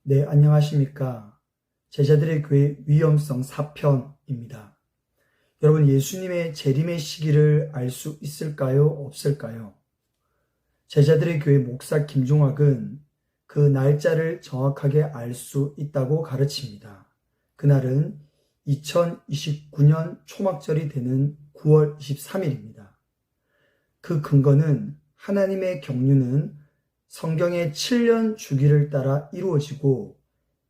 네, 안녕하십니까. 제자들의 교회 위험성 4편입니다. 여러분, 예수님의 재림의 시기를 알 수 있을까요? 없을까요? 제자들의 교회 목사 김종학은 그 날짜를 정확하게 알 수 있다고 가르칩니다. 그날은 2029년 초막절이 되는 9월 23일입니다. 그 근거는 하나님의 경륜은 성경의 7년 주기를 따라 이루어지고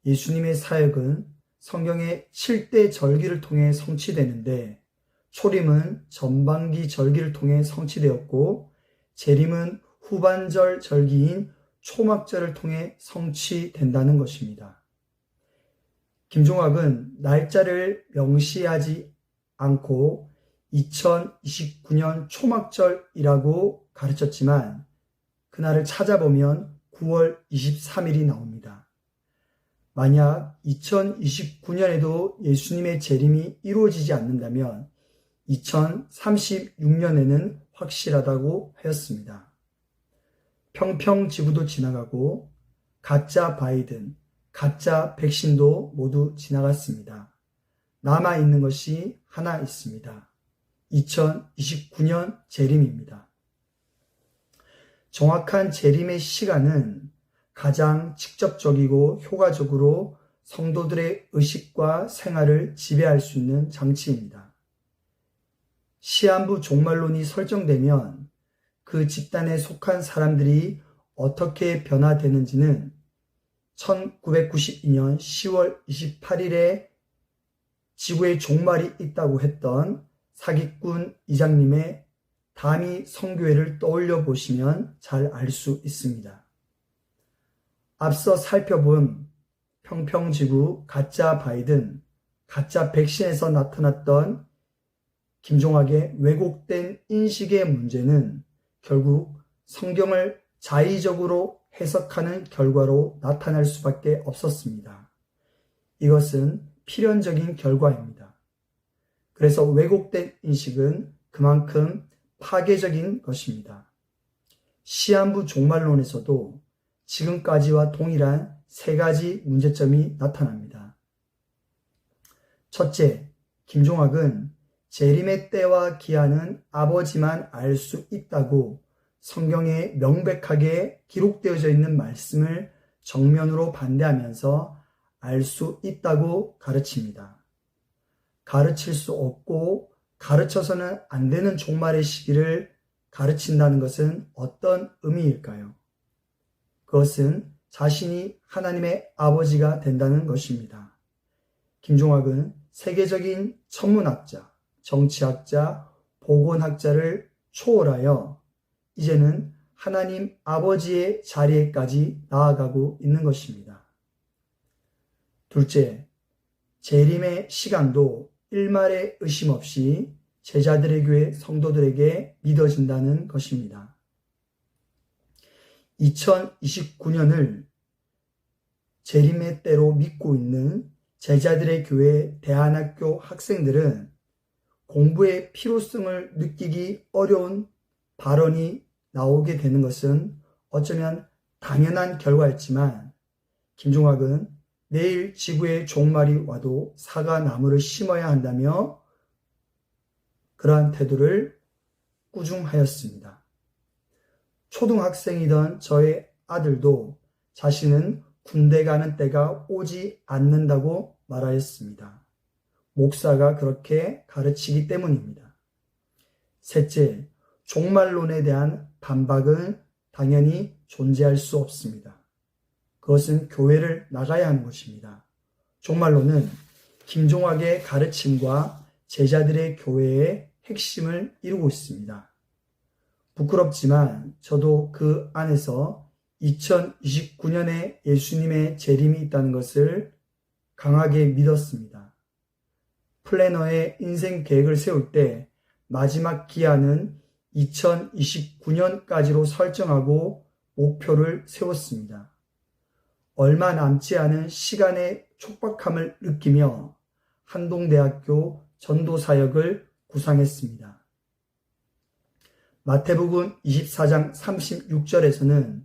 예수님의 사역은 성경의 7대 절기를 통해 성취되는데 초림은 전반기 절기를 통해 성취되었고 재림은 후반절 절기인 초막절을 통해 성취된다는 것입니다. 김종학은 날짜를 명시하지 않고 2029년 초막절이라고 가르쳤지만 그날을 찾아보면 9월 23일이 나옵니다. 만약 2029년에도 예수님의 재림이 이루어지지 않는다면 2036년에는 확실하다고 하였습니다. 평평지구도 지나가고 가짜 바이든, 가짜 백신도 모두 지나갔습니다. 남아있는 것이 하나 있습니다. 2029년 재림입니다. 정확한 재림의 시간은 가장 직접적이고 효과적으로 성도들의 의식과 생활을 지배할 수 있는 장치입니다. 시한부 종말론이 설정되면 그 집단에 속한 사람들이 어떻게 변화되는지는 1992년 10월 28일에 지구의 종말이 있다고 했던 사기꾼 이장님의 다미 성교회를 떠올려 보시면 잘 알 수 있습니다. 앞서 살펴본 평평지구, 가짜 바이든, 가짜 백신에서 나타났던 김종학의 왜곡된 인식의 문제는 결국 성경을 자의적으로 해석하는 결과로 나타날 수밖에 없었습니다. 이것은 필연적인 결과입니다. 그래서 왜곡된 인식은 그만큼 파괴적인 것입니다. 시한부 종말론에서도 지금까지와 동일한 세 가지 문제점이 나타납니다. 첫째, 김종학은 재림의 때와 기한은 아버지만 알 수 있다고 성경에 명백하게 기록되어져 있는 말씀을 정면으로 반대하면서 알 수 있다고 가르칩니다. 가르칠 수 없고 가르쳐서는 안 되는 종말의 시기를 가르친다는 것은 어떤 의미일까요? 그것은 자신이 하나님의 아버지가 된다는 것입니다. 김종학은 세계적인 천문학자, 정치학자, 보건학자를 초월하여 이제는 하나님 아버지의 자리에까지 나아가고 있는 것입니다. 둘째, 재림의 시간도 일말의 의심 없이 제자들의 교회 성도들에게 믿어진다는 것입니다. 2029년을 재림의 때로 믿고 있는 제자들의 교회 대안학교 학생들은 공부의 필요성을 느끼기 어려운 발언이 나오게 되는 것은 어쩌면 당연한 결과였지만 김종학은 내일 지구의 종말이 와도 사과나무를 심어야 한다며 그러한 태도를 꾸중하였습니다. 초등학생이던 저의 아들도 자신은 군대 가는 때가 오지 않는다고 말하였습니다. 목사가 그렇게 가르치기 때문입니다. 셋째, 종말론에 대한 반박은 당연히 존재할 수 없습니다. 그것은 교회를 나가야 하는 것입니다. 종말론은 김종학의 가르침과 제자들의 교회의 핵심을 이루고 있습니다. 부끄럽지만 저도 그 안에서 2029년에 예수님의 재림이 있다는 것을 강하게 믿었습니다. 플래너의 인생 계획을 세울 때 마지막 기한은 2029년까지로 설정하고 목표를 세웠습니다. 얼마 남지 않은 시간의 촉박함을 느끼며 한동대학교 전도사역을 구상했습니다. 마태복음 24장 36절에서는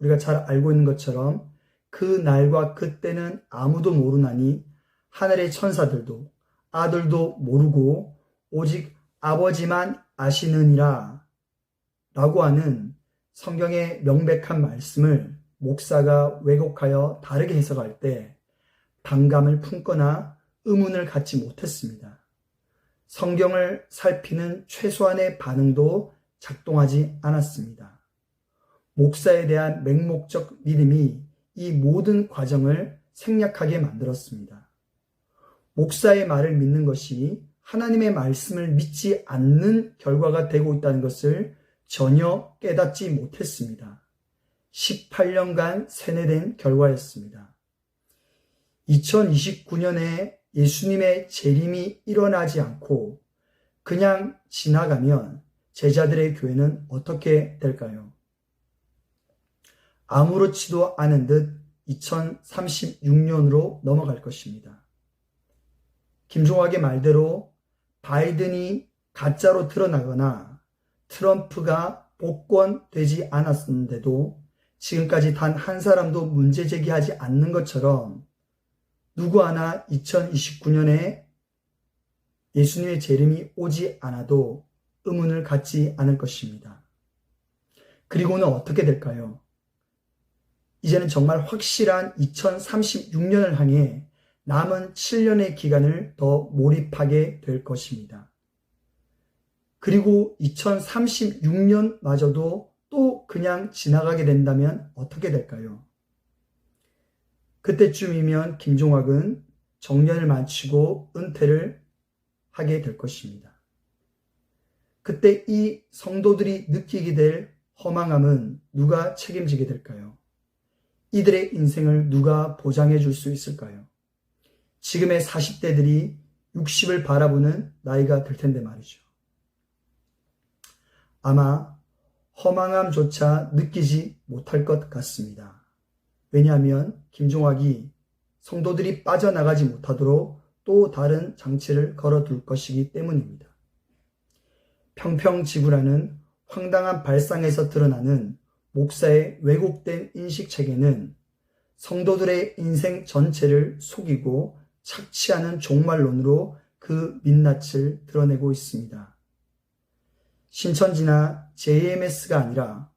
우리가 잘 알고 있는 것처럼 그 날과 그때는 아무도 모르나니 하늘의 천사들도 아들도 모르고 오직 아버지만 아시느니라 라고 하는 성경의 명백한 말씀을 목사가 왜곡하여 다르게 해석할 때 반감을 품거나 의문을 갖지 못했습니다. 성경을 살피는 최소한의 반응도 작동하지 않았습니다. 목사에 대한 맹목적 믿음이 이 모든 과정을 생략하게 만들었습니다. 목사의 말을 믿는 것이 하나님의 말씀을 믿지 않는 결과가 되고 있다는 것을 전혀 깨닫지 못했습니다. 18년간 세뇌된 결과였습니다. 2029년에 예수님의 재림이 일어나지 않고 그냥 지나가면 제자들의 교회는 어떻게 될까요? 아무렇지도 않은 듯 2036년으로 넘어갈 것입니다. 김종학의 말대로 바이든이 가짜로 드러나거나 트럼프가 복권되지 않았는데도 지금까지 단 한 사람도 문제 제기하지 않는 것처럼 누구 하나 2029년에 예수님의 재림이 오지 않아도 의문을 갖지 않을 것입니다. 그리고는 어떻게 될까요? 이제는 정말 확실한 2036년을 향해 남은 7년의 기간을 더 몰입하게 될 것입니다. 그리고 2036년마저도 또 그냥 지나가게 된다면 어떻게 될까요? 그때쯤이면 김종학은 정년을 마치고 은퇴를 하게 될 것입니다. 그때 이 성도들이 느끼게 될 허망함은 누가 책임지게 될까요? 이들의 인생을 누가 보장해 줄 수 있을까요? 지금의 40대들이 60을 바라보는 나이가 될 텐데 말이죠. 아마 허망함조차 느끼지 못할 것 같습니다. 왜냐하면 김종학이 성도들이 빠져나가지 못하도록 또 다른 장치를 걸어둘 것이기 때문입니다. 평평지구라는 황당한 발상에서 드러나는 목사의 왜곡된 인식체계는 성도들의 인생 전체를 속이고 착취하는 종말론으로 그 민낯을 드러내고 있습니다. 신천지나 JMS가 아니라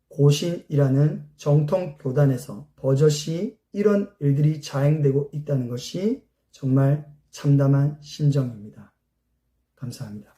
고신이라는 정통 교단에서 버젓이 이런 일들이 자행되고 있다는 것이 정말 참담한 심정입니다. 감사합니다.